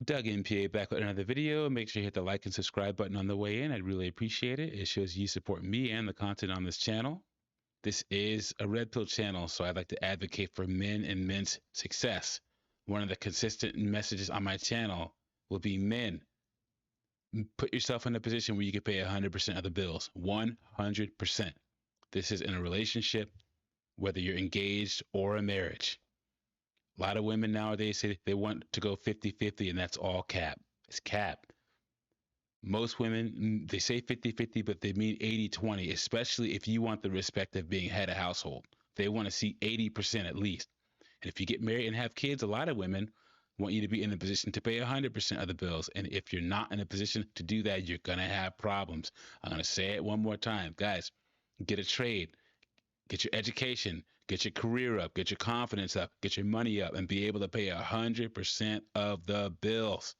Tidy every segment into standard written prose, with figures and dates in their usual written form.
Doug MPA back with another video. Make sure you hit the like and subscribe button on the way in. I'd really appreciate it. It shows you support me and the content on this channel. This is a red pill channel, so I'd like to advocate for men and men's success. One of the consistent messages on my channel will be men, put yourself in a position where you can pay 100% of the bills. 100%. This is in a relationship, whether you're engaged or a marriage. A lot of women nowadays say they want to go 50-50, and that's all cap. It's cap. Most women, they say 50-50, but they mean 80-20, especially if you want the respect of being head of household. They want to see 80% at least. And if you get married and have kids, a lot of women want you to be in a position to pay 100% of the bills. And if you're not in a position to do that, you're going to have problems. I'm going to say it one more time. Guys, get a trade, get your education, get your career up, get your confidence up, get your money up, and be able to pay 100% of the bills.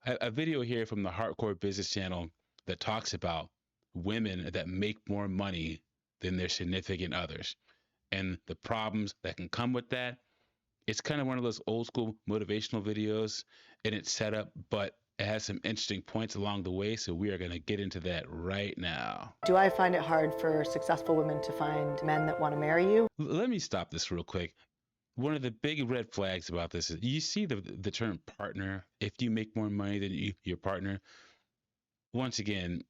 A video here from the Hardcore Business Channel that talks about women that make more money than their significant others and the problems that can come with that. It's kind of one of those old school motivational videos, and it's set up, but it has some interesting points along the way. So we are going to get into that right now. Do I find it hard for successful women to find men that want to marry you? Let me stop this real quick. One of the big red flags about this is you see the term partner. If you make more money than your partner, once again,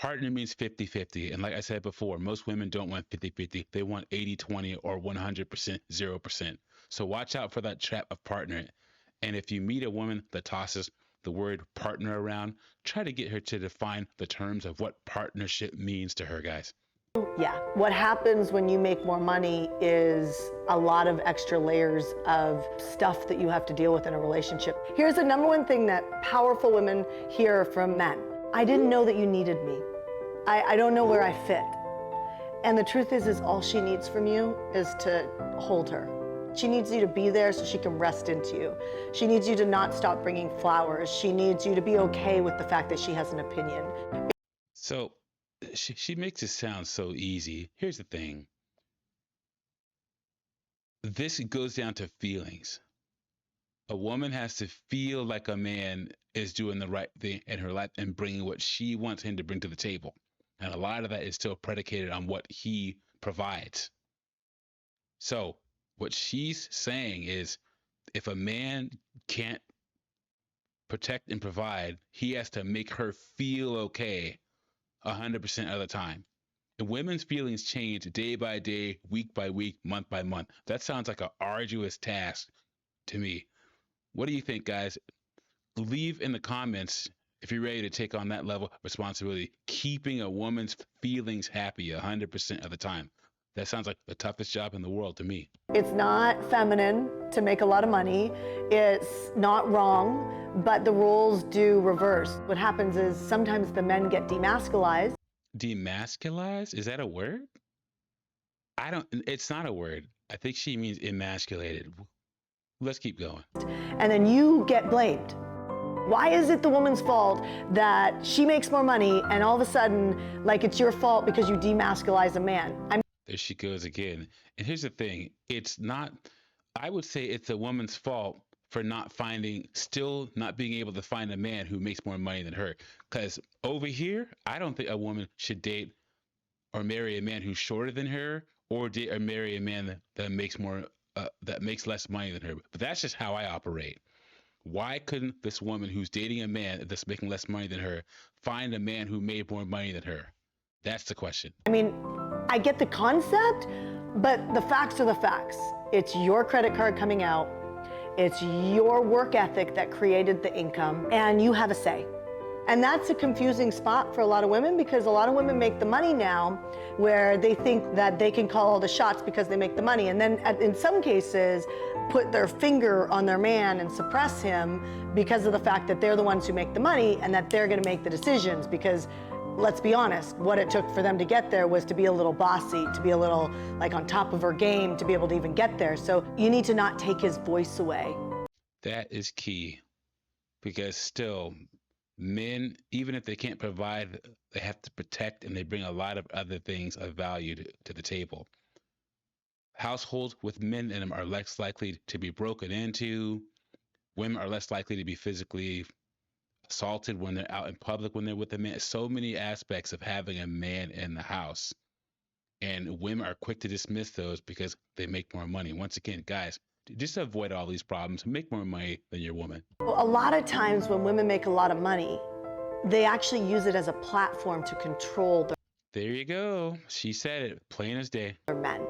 partner means 50-50. And like I said before, most women don't want 50-50. They want 80-20 or 100%, 0%. So watch out for that trap of partner. And if you meet a woman that tosses the word partner around, try to get her to define the terms of what partnership means to her, guys. Yeah. What happens when you make more money is a lot of extra layers of stuff that you have to deal with in a relationship. Here's the number one thing that powerful women hear from men. I didn't know that you needed me. I don't know where I fit. And the truth is all she needs from you is to hold her. She needs you to be there so she can rest into you. She needs you to not stop bringing flowers. She needs you to be okay with the fact that she has an opinion. So she makes it sound so easy. Here's the thing. This goes down to feelings. A woman has to feel like a man is doing the right thing in her life and bringing what she wants him to bring to the table. And a lot of that is still predicated on what he provides. So what she's saying is if a man can't protect and provide, he has to make her feel okay 100% of the time. And women's feelings change day by day, week by week, month by month. That sounds like an arduous task to me. What do you think, guys? Leave in the comments if you're ready to take on that level of responsibility, keeping a woman's feelings happy 100% of the time. That sounds like the toughest job in the world to me. It's not feminine to make a lot of money. It's not wrong, but the roles do reverse. What happens is sometimes the men get demasculized. Demasculized? Is that a word? It's not a word. I think she means emasculated. Let's keep going. And then you get blamed. Why is it the woman's fault that she makes more money and all of a sudden, like it's your fault because you demasculize a man? There she goes again. And here's the thing. It's not, I would say it's a woman's fault for still not being able to find a man who makes more money than her. Because over here, I don't think a woman should date or marry a man who's shorter than her or date or marry a man that makes less money than her. But that's just how I operate. Why couldn't this woman who's dating a man that's making less money than her find a man who made more money than her? That's the question. I mean, I get the concept, but the facts are the facts. It's your credit card coming out. It's your work ethic that created the income, and you have a say. And that's a confusing spot for a lot of women because a lot of women make the money now where they think that they can call all the shots because they make the money. And then in some cases, put their finger on their man and suppress him because of the fact that they're the ones who make the money and that they're gonna make the decisions because let's be honest, what it took for them to get there was to be a little bossy, to be a little like on top of her game, to be able to even get there. So you need to not take his voice away. That is key because still, men, even if they can't provide, they have to protect and they bring a lot of other things of value to the table. Households with men in them are less likely to be broken into. Women are less likely to be physically assaulted when they're out in public, when they're with a man. So many aspects of having a man in the house. And women are quick to dismiss those because they make more money. Once again, guys, just avoid all these problems. Make more money than your woman. Well, a lot of times when women make a lot of money, they actually use it as a platform to control There you go. She said it, plain as day. their men.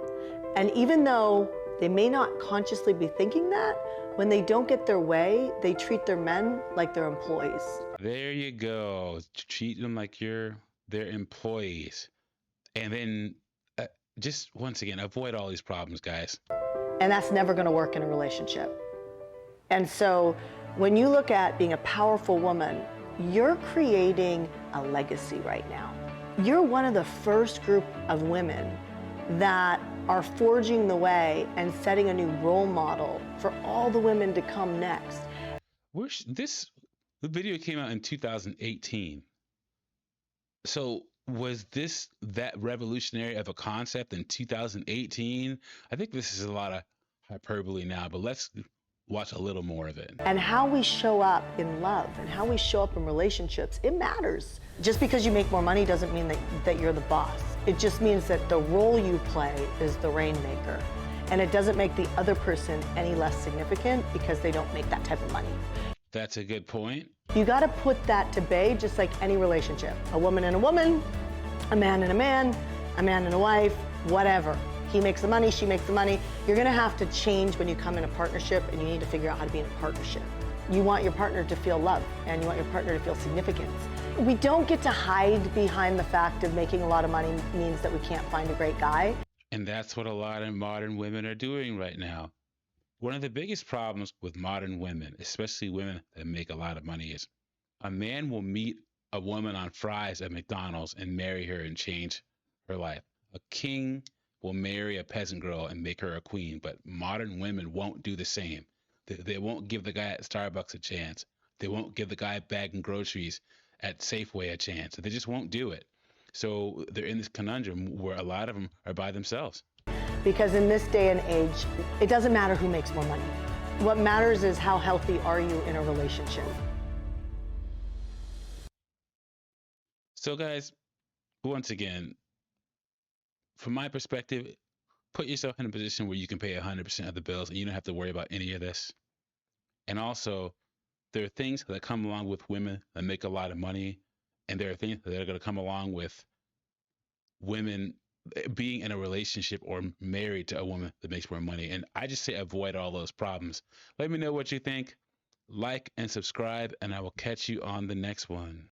And even though they may not consciously be thinking that, when they don't get their way, they treat their men like their employees. There you go. Treat them like you're their employees. And then just once again, avoid all these problems, guys. And that's never going to work in a relationship. And so when you look at being a powerful woman, you're creating a legacy right now. You're one of the first group of women that are forging the way and setting a new role model for all the women to come next. The video came out in 2018. So was this that revolutionary of a concept in 2018? I think this is a lot of hyperbole now, but let's watch a little more of it. And how we show up in love and how we show up in relationships, it matters. Just because you make more money doesn't mean that you're the boss. It just means that the role you play is the rainmaker. And it doesn't make the other person any less significant because they don't make that type of money. That's a good point. You got to put that to bay just like any relationship. A woman and a woman, a man and a man and a wife, whatever. He makes the money, she makes the money. You're gonna have to change when you come in a partnership, and you need to figure out how to be in a partnership. You want your partner to feel love, and you want your partner to feel significance. We don't get to hide behind the fact of making a lot of money means that we can't find a great guy. And that's what a lot of modern women are doing right now. One of the biggest problems with modern women, especially women that make a lot of money, is a man will meet a woman on fries at McDonald's and marry her and change her life. A king will marry a peasant girl and make her a queen, but modern women won't do the same. They won't give the guy at Starbucks a chance. They won't give the guy bagging groceries at Safeway a chance. They just won't do it. So they're in this conundrum where a lot of them are by themselves. Because in this day and age, it doesn't matter who makes more money. What matters is how healthy are you in a relationship. So guys, once again, from my perspective, put yourself in a position where you can pay 100% of the bills and you don't have to worry about any of this. And also, there are things that come along with women that make a lot of money, and there are things that are going to come along with women being in a relationship or married to a woman that makes more money. And I just say avoid all those problems. Let me know what you think. Like and subscribe, and I will catch you on the next one.